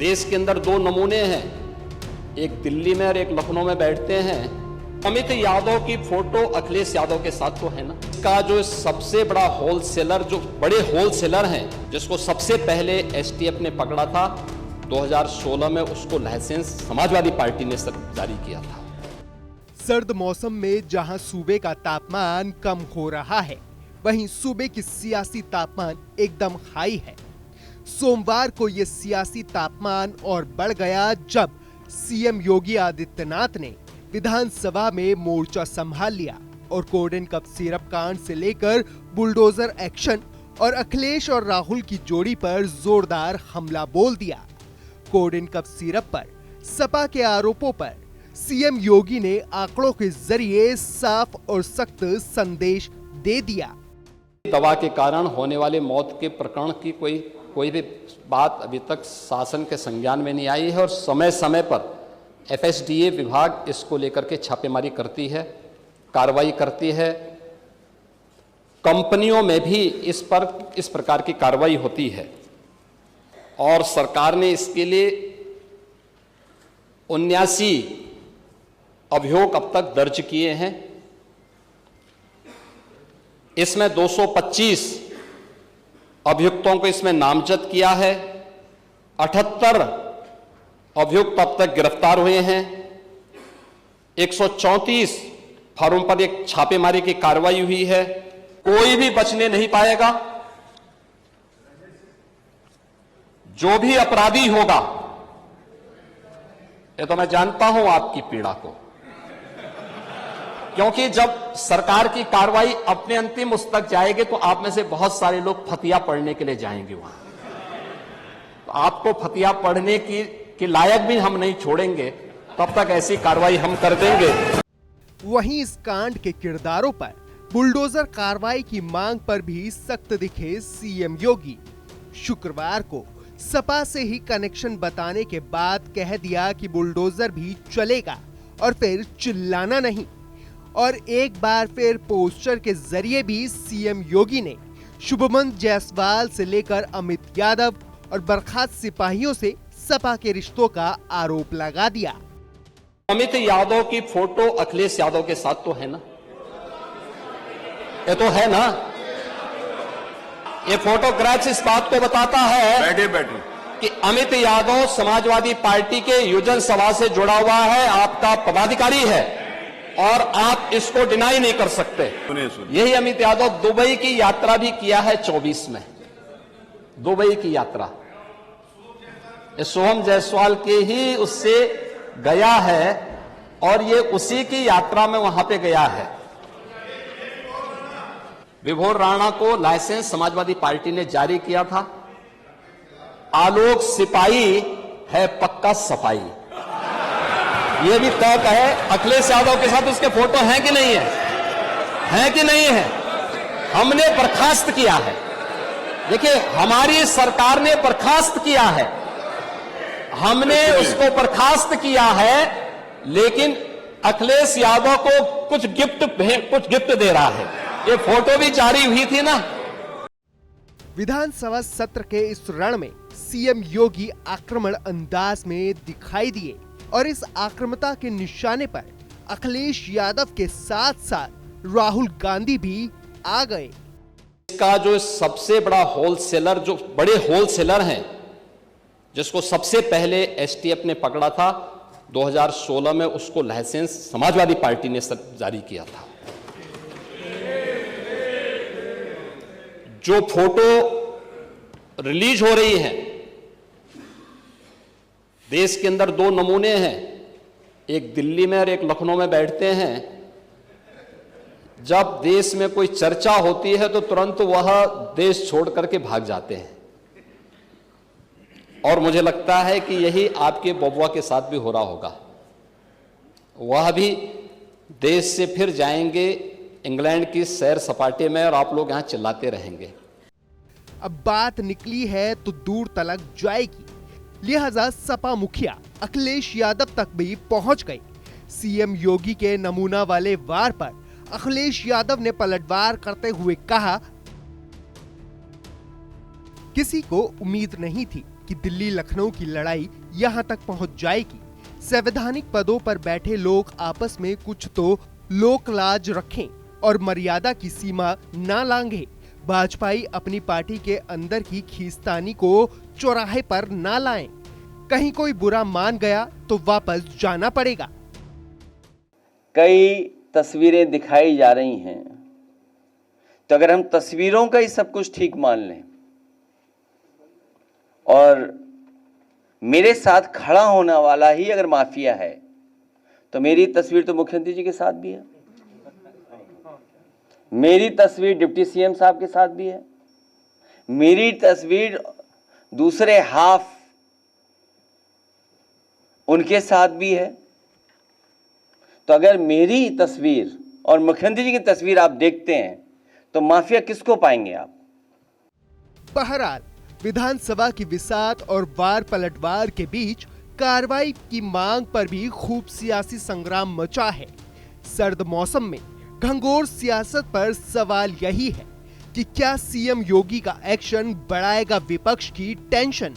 देश के अंदर दो नमूने हैं, एक दिल्ली में और एक लखनऊ में बैठते हैं। अमित यादव की फोटो अखिलेश यादव के साथ तो है ना। इसका जो सबसे बड़ा होलसेलर, जो बड़े होलसेलर हैं, जिसको सबसे पहले एसटीएफ ने पकड़ा था 2016 में, उसको लाइसेंस समाजवादी पार्टी ने जारी किया था। सर्द मौसम में जहां सूबे का तापमान कम हो रहा है, वहीं सूबे की सियासी तापमान एकदम हाई है। सोमवार को ये सियासी तापमान और बढ़ गया जब सीएम योगी आदित्यनाथ ने विधानसभा में मोर्चा संभाल लिया और कोडेन कप सिरप कांड से लेकर बुलडोजर एक्शन और अखिलेश और राहुल की जोड़ी पर जोरदार हमला बोल दिया। कोडेन कप सिरप पर सपा के आरोपों पर सीएम योगी ने आंकड़ों के जरिए साफ और सख्त संदेश दे दिया। दवा के कारण होने वाले मौत के प्रकरण की कोई भी बात अभी तक शासन के संज्ञान में नहीं आई है और समय समय पर एफएसडीए विभाग इसको लेकर के छापेमारी करती है, कार्रवाई करती है। कंपनियों में भी इस प्रकार की कार्रवाई होती है और सरकार ने इसके लिए 79 अभियोग अब तक दर्ज किए हैं। इसमें 225 अभियुक्तों को इसमें नामजद किया है। 78 अभियुक्त अब तक गिरफ्तार हुए हैं। 134 फर्म पर एक छापेमारी की कार्रवाई हुई है। कोई भी बचने नहीं पाएगा। जो भी अपराधी होगा, ये तो मैं जानता हूं आपकी पीड़ा को, क्योंकि जब सरकार की कार्रवाई अपने अंतिम उस तक जाएगी तो आप में से बहुत सारे लोग फतिया पढ़ने के लिए जाएंगे वहां। तो आपको फतिया पढ़ने की लायक भी हम नहीं छोड़ेंगे, तब तक ऐसी कार्रवाई हम कर देंगे। वहीं इस कांड के किरदारों पर बुलडोजर कार्रवाई की मांग पर भी सख्त दिखे सीएम योगी। शुक्रवार को सपा से ही कनेक्शन बताने के बाद कह दिया कि बुलडोजर भी चलेगा और फिर चिल्लाना नहीं। और एक बार फिर पोस्टर के जरिए भी सीएम योगी ने शुभमन जायसवाल से लेकर अमित यादव और बर्खास्त सिपाहियों से सपा के रिश्तों का आरोप लगा दिया। अमित यादव की फोटो अखिलेश यादव के साथ तो है ना, ये तो है ना। ये फोटोग्राफ्स इस बात को बताता है कि अमित यादव समाजवादी पार्टी के योजन सभा से जुड़ा हुआ है, आपका पदाधिकारी है और आप इसको डिनाई नहीं कर सकते। यही अमित यादव दुबई की यात्रा भी किया है 24 में, दुबई की यात्रा सोहम जायसवाल के ही उससे गया है और ये उसी की यात्रा में वहां पे गया है। विभोर राणा को लाइसेंस समाजवादी पार्टी ने जारी किया था। आलोक सिपाही है पक्का सफाई, ये भी तय है। अखिलेश यादव के साथ उसके फोटो हैं कि नहीं है, हैं कि नहीं है। हमने बर्खास्त किया है। देखिए, हमारी सरकार ने बर्खास्त किया है, हमने उसको बर्खास्त किया है, लेकिन अखिलेश यादव को कुछ गिफ्ट दे रहा है। ये फोटो भी जारी हुई थी ना। विधानसभा सत्र के इस रण में सीएम योगी आक्रमण अंदाज में दिखाई दिए और इस आक्रामकता के निशाने पर अखिलेश यादव के साथ साथ राहुल गांधी भी आ गए। इसका जो सबसे बड़ा होलसेलर, जो बड़े होलसेलर हैं, जिसको सबसे पहले एसटीएफ ने पकड़ा था 2016 में, उसको लाइसेंस समाजवादी पार्टी ने जारी किया था। जो फोटो रिलीज हो रही है, देश के अंदर दो नमूने हैं, एक दिल्ली में और एक लखनऊ में बैठते हैं। जब देश में कोई चर्चा होती है तो तुरंत वह देश छोड़ करके भाग जाते हैं और मुझे लगता है कि यही आपके बबुआ के साथ भी हो रहा होगा। वह भी देश से फिर जाएंगे इंग्लैंड की सैर सपाटे में और आप लोग यहां चिल्लाते रहेंगे। अब बात निकली है तो दूर तलक जाएगी, लिहाजा सपा मुखिया अखिलेश यादव तक भी पहुंच गए। सीएम योगी के नमूना वाले वार पर अखिलेश यादव ने पलटवार करते हुए कहा, किसी को उम्मीद नहीं थी कि दिल्ली लखनऊ की लड़ाई यहां तक पहुंच जाएगी। संवैधानिक पदों पर बैठे लोग आपस में कुछ तो लोक लाज रखें और मर्यादा की सीमा ना लांघे। भाजपाई अपनी पार्टी के अंदर की खींचतानी को चौराहे पर ना लाएं। कहीं कोई बुरा मान गया तो वापस जाना पड़ेगा। कई तस्वीरें दिखाई जा रही हैं, तो अगर हम तस्वीरों का ही सब कुछ ठीक मान लें और मेरे साथ खड़ा होने वाला ही अगर माफिया है, तो मेरी तस्वीर तो मुख्यमंत्री जी के साथ भी है, मेरी तस्वीर डिप्टी सीएम साहब के साथ भी है, मेरी तस्वीर दूसरे हाफ उनके साथ भी है। तो अगर मेरी तस्वीर और मुख्यमंत्री जी की तस्वीर आप देखते हैं तो माफिया किसको पाएंगे आप? बहरहाल विधानसभा की विसात और वार पलटवार के बीच कार्रवाई की मांग पर भी खूब सियासी संग्राम मचा है। सर्द मौसम में घंघोर सियासत पर सवाल यही है कि क्या सीएम योगी का एक्शन बढ़ाएगा विपक्ष की टेंशन।